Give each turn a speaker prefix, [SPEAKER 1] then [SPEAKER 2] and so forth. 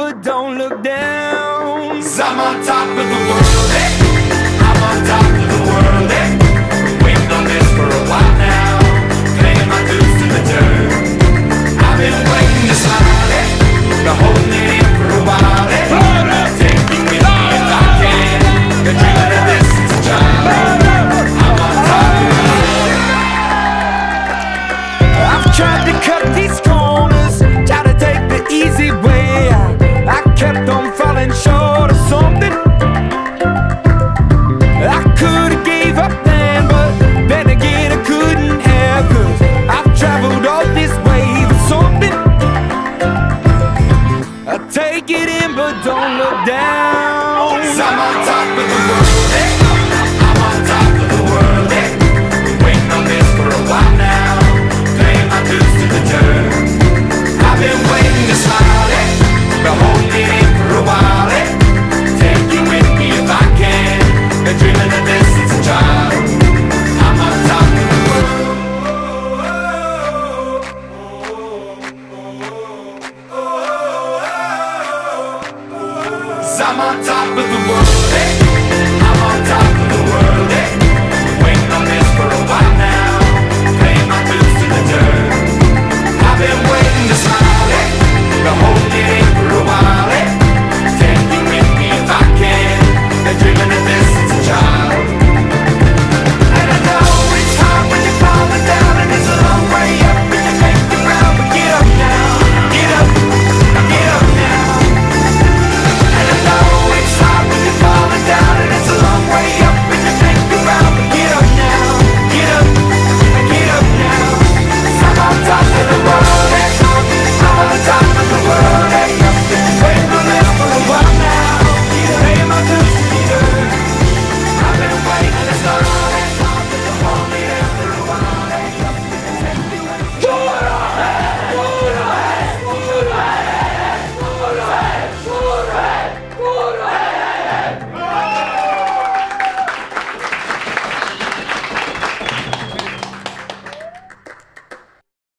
[SPEAKER 1] but don't look down.
[SPEAKER 2] 'Cause I'm on top of the world, eh? I'm on top of the world, eh? Been waiting on this for a while now, paying my dues to the dirt. I've been waiting to smile, eh? Been holding it in for a while, eh? Take me with me if I can. Been dreaming of this since a child. I'm on top of the world.
[SPEAKER 1] I've tried to cut these corners, try to take the easy way. I kept on falling short of something. I could've gave up then, but then again I couldn't have, 'cause I've traveled all this way for something. I take it in but don't look down.
[SPEAKER 2] 'Cause I'm on top of the world, eh? I'm on top of the world, eh? Been waiting on this for a while now, paying my dues to the dirt. I've been waiting to smile, eh? Been holding it in for a while, eh? Take you with me if I can. Been dreaming of this since a child. I'm on top of the world. 'Cause I'm on top of the world, eh? I'm on top of